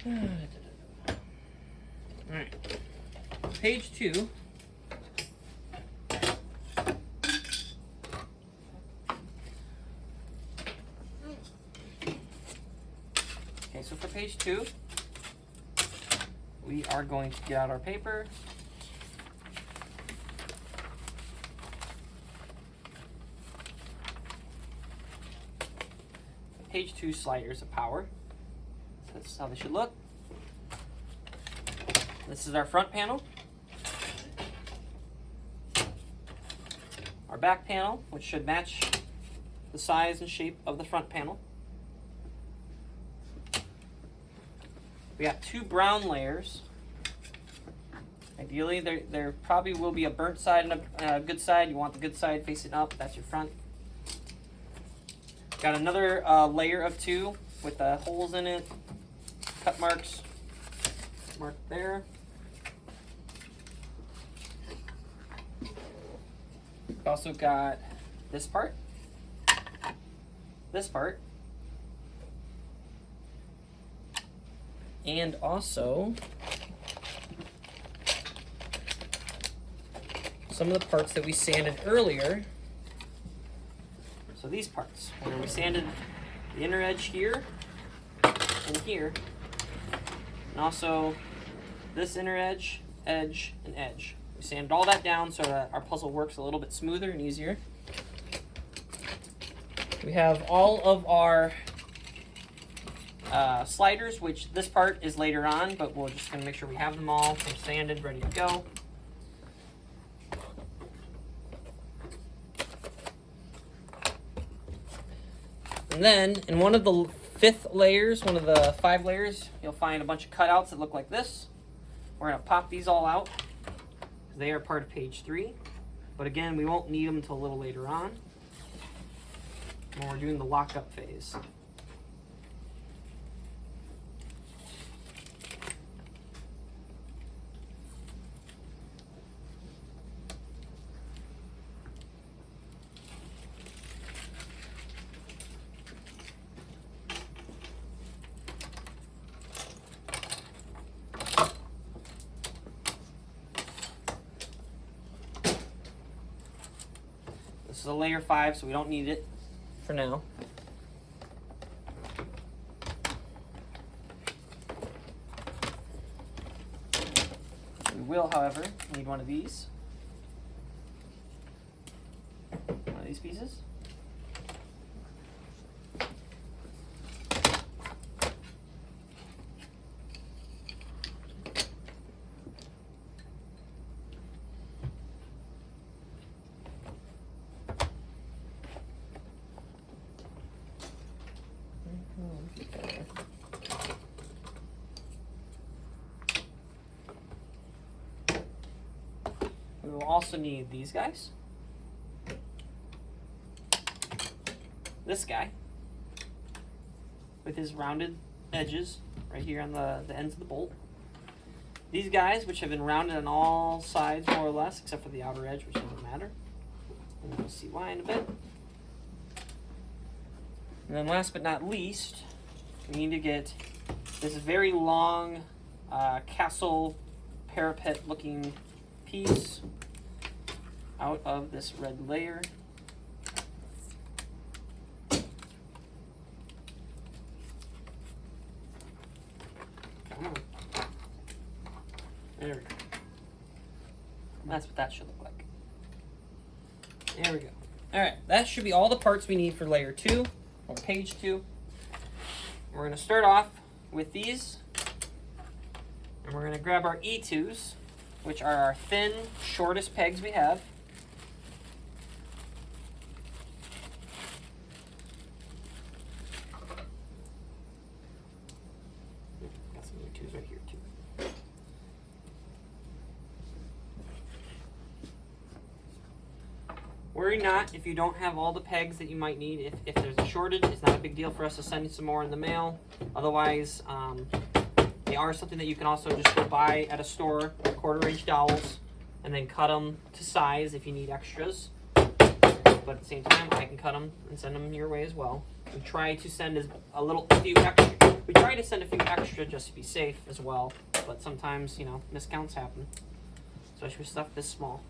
Alright. Page 2. Okay, so for page 2, we are going to get out our paper. Page 2 sliders of power. So this is how they should look. This is our front panel. Our back panel, which should match the size and shape of the front panel. We got 2 brown layers. Ideally, there probably will be a burnt side and a good side. You want the good side facing up. That's your front. Got another layer of 2 with the holes in it, cut marks marked there. We've also got this part, and also some of the parts that we sanded earlier. So these parts, where we sanded the inner edge here and here, and also this inner edge, edge, and edge. We sanded all that down so that our puzzle works a little bit smoother and easier. We have all of our sliders, which this part is later on, but we're just going to make sure we have them all sanded, ready to go. And then in one of the 5th layers, one of the 5 layers, you'll find a bunch of cutouts that look like this. We're going to pop these all out. They are part of page 3. But again, we won't need them until a little later on when we're doing the lockup phase. This is a layer 5, so we don't need it for now. We will, however, need one of these. One of these pieces. We will also need these guys. This guy with his rounded edges right here on the ends of the bolt. These guys, which have been rounded on all sides more or less, except for the outer edge, which doesn't matter. And we'll see why in a bit. And then last but not least, we need to get this very long castle parapet looking piece out of this red layer. Come on. There we go. That's what that should look like. There we go. Alright, that should be all the parts we need for layer 2, or page 2. We're going to start off with these, and we're going to grab our E2s, which are our thin, shortest pegs we have. Got some E2s right here too. Worry not if you don't have all the pegs that you might need. If there's a shortage, it's not a big deal for us to send you some more in the mail. Otherwise, they are something that you can also just go buy at a store, like 1/4-inch dowels, and then cut them to size if you need extras. But at the same time, I can cut them and send them your way as well. We try to send a few extra. We try to send a few extra just to be safe as well, but sometimes, you know, miscounts happen, especially with stuff this small.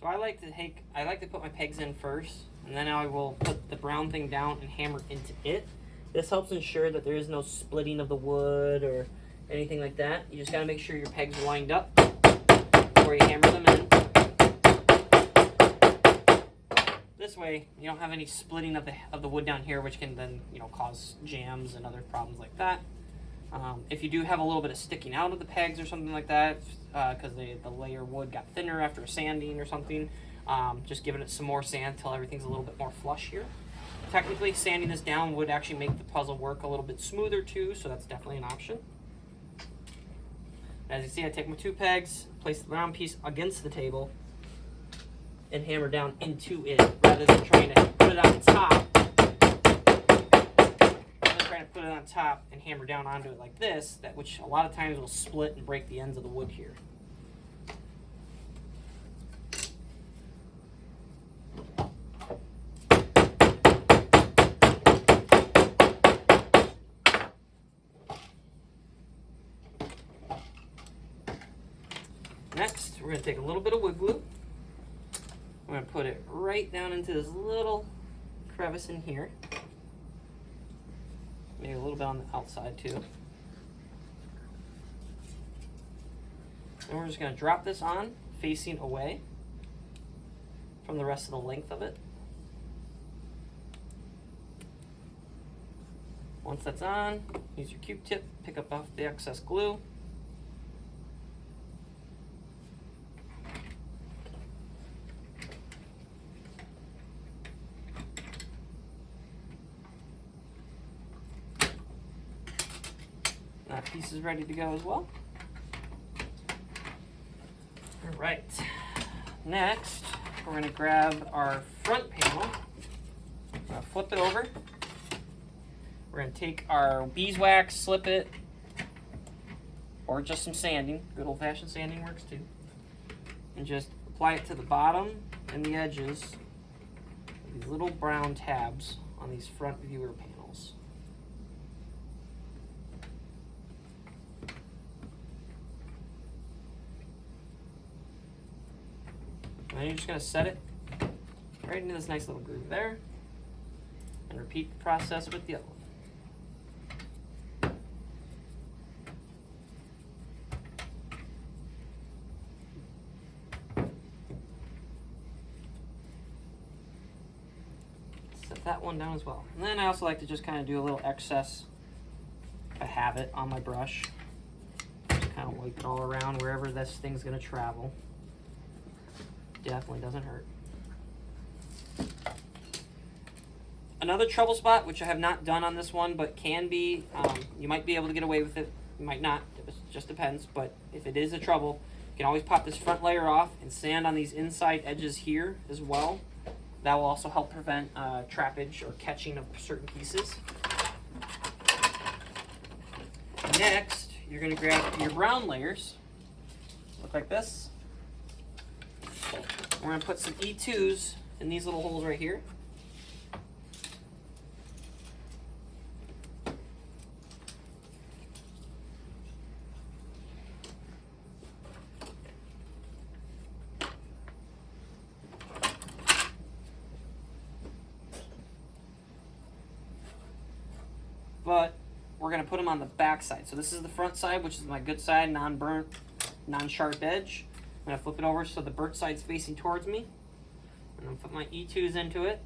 So I like to put my pegs in first, and then I will put the brown thing down and hammer into it. This helps ensure that there is no splitting of the wood or anything like that. You just gotta make sure your pegs are lined up before you hammer them in. This way, you don't have any splitting of the wood down here, which can then, you know, cause jams and other problems like that. If you do have a little bit of sticking out of the pegs or something like that, because the layer wood got thinner after sanding or something, just giving it some more sand until everything's a little bit more flush here. Technically, sanding this down would actually make the puzzle work a little bit smoother too, so that's definitely an option. As you see, I take my 2 pegs, place the round piece against the table, and hammer down into it, rather than trying to put it on top. Put it on top and hammer down onto it like this, which a lot of times will split and break the ends of the wood here. Next, we're going to take a little bit of wood glue. I'm going to put it right down into this little crevice in here. Maybe a little bit on the outside too. And we're just going to drop this on, facing away from the rest of the length of it. Once that's on, use your Q-tip, pick up off the excess glue. That piece is ready to go as well. All right. Next, we're going to grab our front panel. Flip it over. We're going to take our beeswax, slip it, or just some sanding. Good old-fashioned sanding works too. And just apply it to the bottom and the edges of these little brown tabs on these front viewer panels. And then you're just going to set it right into this nice little groove there, and repeat the process with the other one. Set that one down as well. And then I also like to just kind of do a little excess, if I have it, on my brush. Just kind of wipe it all around wherever this thing's going to travel. Definitely doesn't hurt. Another trouble spot, which I have not done on this one, but can be, you might be able to get away with it, you might not, it just depends, but if it is a trouble, you can always pop this front layer off and sand on these inside edges here as well. That will also help prevent trappage or catching of certain pieces. Next, you're going to grab your brown layers, look like this. We're going to put some E2s in these little holes right here. we're going to put them on the back side. So this is the front side, which is my good side, non-burnt, non-sharp edge. I'm going to flip it over so the burnt side's facing towards me. And I'm going to put my E2s into it.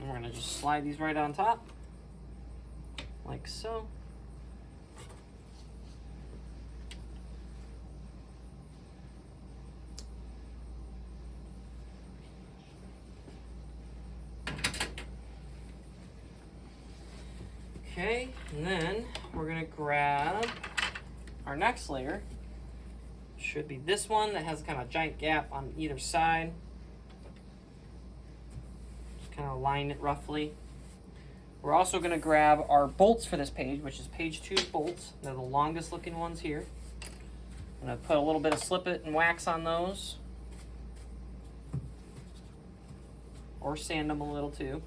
We're going to just slide these right on top, like so. Okay, and then we're going to grab our next layer. Should be this one that has kind of a giant gap on either side. Kind of align it roughly. We're also going to grab our bolts for this page, which is page 2 bolts. They're the longest looking ones here. I'm going to put a little bit of slip it and wax on those, or sand them a little too.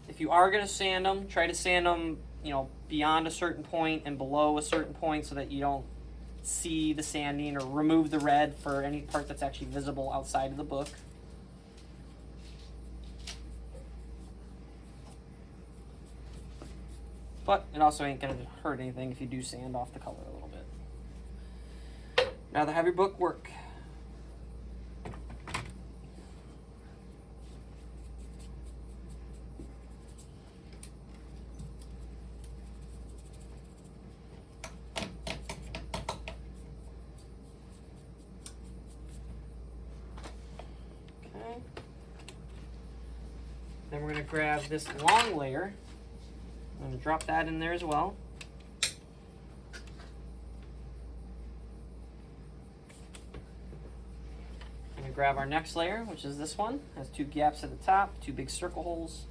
If you are going to sand them, try to sand them, beyond a certain point and below a certain point so that you don't see the sanding, or remove the red for any part that's actually visible outside of the book. But it also ain't going to hurt anything if you do sand off the color a little bit. Now to have your book work. Okay. Then we're going to grab this long layer. I'm going to drop that in there as well. I'm going to grab our next layer, which is this one. It has 2 gaps at the top, 2 big circle holes.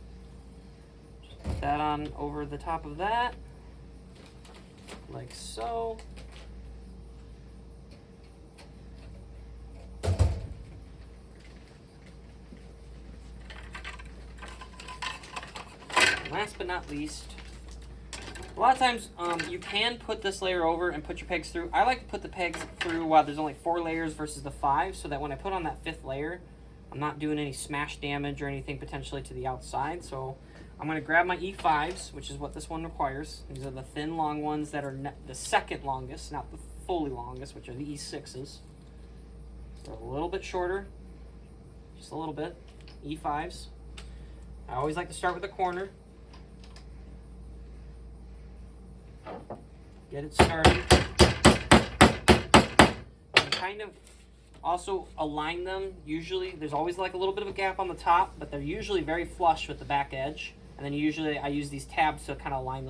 Just put that on over the top of that, like so. And last but not least, a lot of times you can put this layer over and put your pegs through. I like to put the pegs through while there's only 4 layers versus the 5, so that when I put on that 5th layer, I'm not doing any smash damage or anything potentially to the outside. So I'm going to grab my E5s, which is what this one requires. These are the thin, long ones that are the second longest, not the fully longest, which are the E6s. They're a little bit shorter, just a little bit. E5s. I always like to start with the corner. Get it started. And kind of also align them. Usually, there's always like a little bit of a gap on the top, but they're usually very flush with the back edge. And then usually I use these tabs to kind of align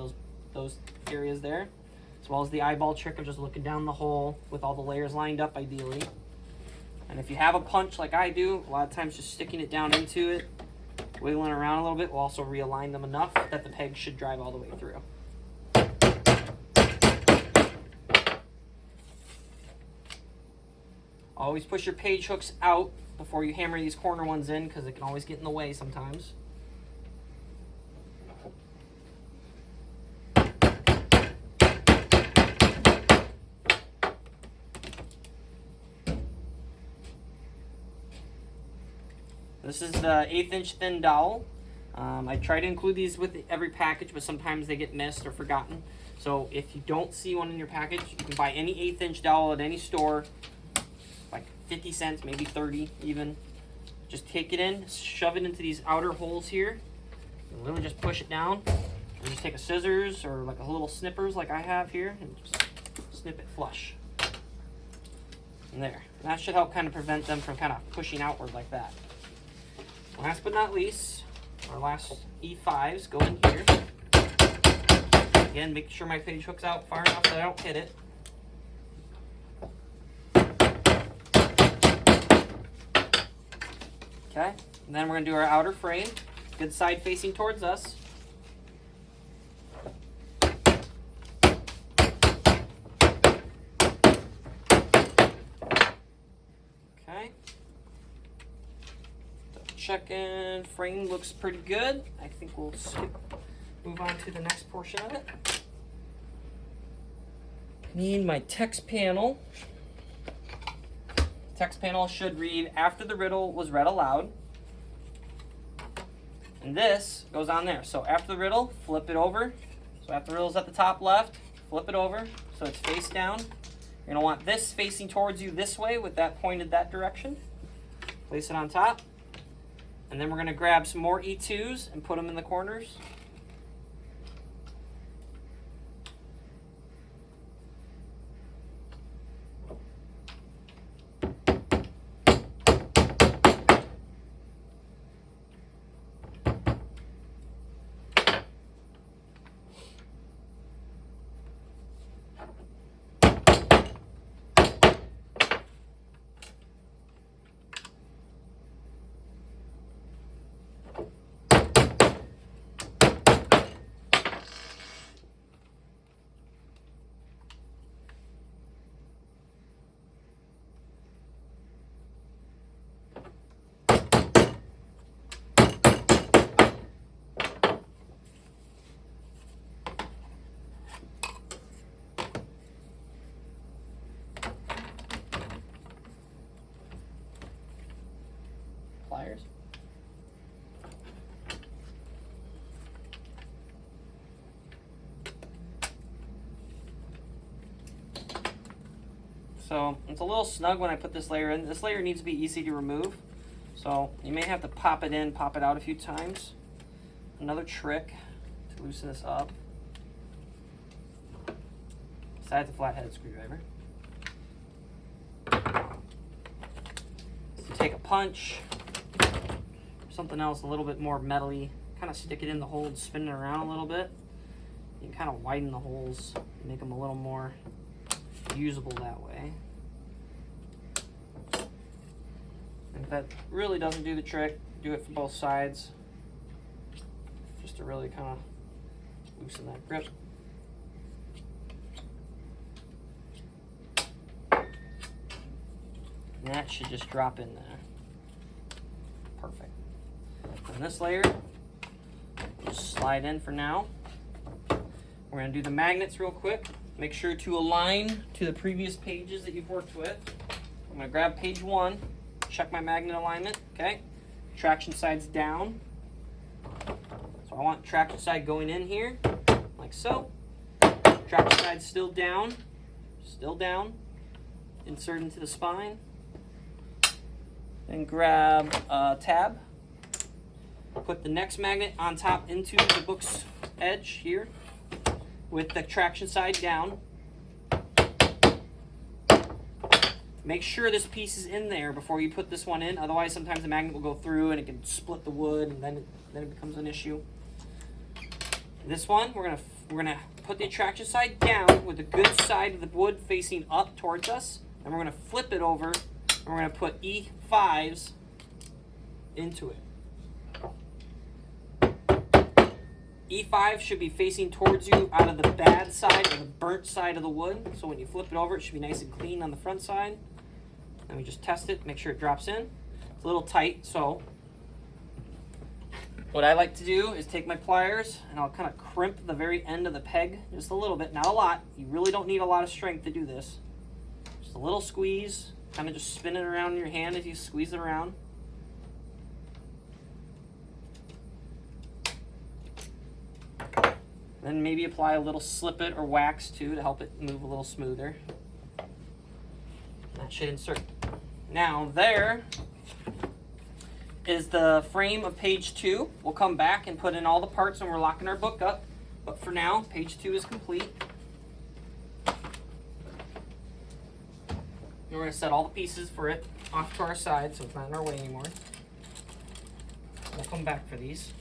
those areas there, as well as the eyeball trick of just looking down the hole with all the layers lined up ideally. And if you have a punch like I do, a lot of times just sticking it down into it, wiggling around a little bit will also realign them enough that the peg should drive all the way through. Always push your page hooks out before you hammer these corner ones in, because it can always get in the way sometimes. This is the 1/8 inch thin dowel. I try to include these with every package, but sometimes they get missed or forgotten. So if you don't see one in your package, you can buy any 1/8 inch dowel at any store, like 50 cents, maybe 30 even. Just take it in, shove it into these outer holes here, and really just push it down. Or just take a scissors or like a little snippers like I have here, and just snip it flush. And there. And that should help kind of prevent them from kind of pushing outward like that. Last but not least, our last E5s go in here. Again, make sure my page hook's out far enough that I don't hit it. Okay, and then we're going to do our outer frame. Good side facing towards us. Okay. Check in. Frame looks pretty good. I think we'll move on to the next portion of it. Need my text panel. Text panel should read, after the riddle was read aloud. And this goes on there. So after the riddle, flip it over. So after the riddle's at the top left, flip it over so it's face down. You're going to want this facing towards you this way with that pointed that direction. Place it on top. And then we're going to grab some more E2s and put them in the corners. Pliers. So it's a little snug when I put this layer in. This layer needs to be easy to remove. So you may have to pop it in, pop it out a few times. Another trick to loosen this up, besides a flathead screwdriver, is to take a punch, something else a little bit more metally, kind of stick it in the hole and spin it around a little bit. You can kind of widen the holes, make them a little more usable that way. If that really doesn't do the trick, do it for both sides, just to really kind of loosen that grip. And that should just drop in there. Perfect. And this layer, just slide in for now. We're going to do the magnets real quick. Make sure to align to the previous pages that you've worked with. I'm going to grab page 1, check my magnet alignment, okay? Traction side's down. So I want traction side going in here, like so. Traction side still down, insert into the spine. Then grab a tab. Put the next magnet on top into the book's edge here with the traction side down. Make sure this piece is in there before you put this one in. Otherwise, sometimes the magnet will go through and it can split the wood, and then it becomes an issue. This one, we're gonna put the traction side down with the good side of the wood facing up towards us, and we're gonna flip it over, and we're gonna put E5s into it. E5 should be facing towards you out of the bad side or the burnt side of the wood. So when you flip it over, it should be nice and clean on the front side. And we just test it, make sure it drops in. It's a little tight, so what I like to do is take my pliers and I'll kind of crimp the very end of the peg just a little bit, not a lot. You really don't need a lot of strength to do this. Just a little squeeze, kind of just spin it around in your hand as you squeeze it around. Then maybe apply a little slip it or wax too to help it move a little smoother. That should insert. Now there is the frame of page 2. We'll come back and put in all the parts when we're locking our book up. But for now, page 2 is complete. And we're going to set all the pieces for it off to our side so it's not in our way anymore. We'll come back for these.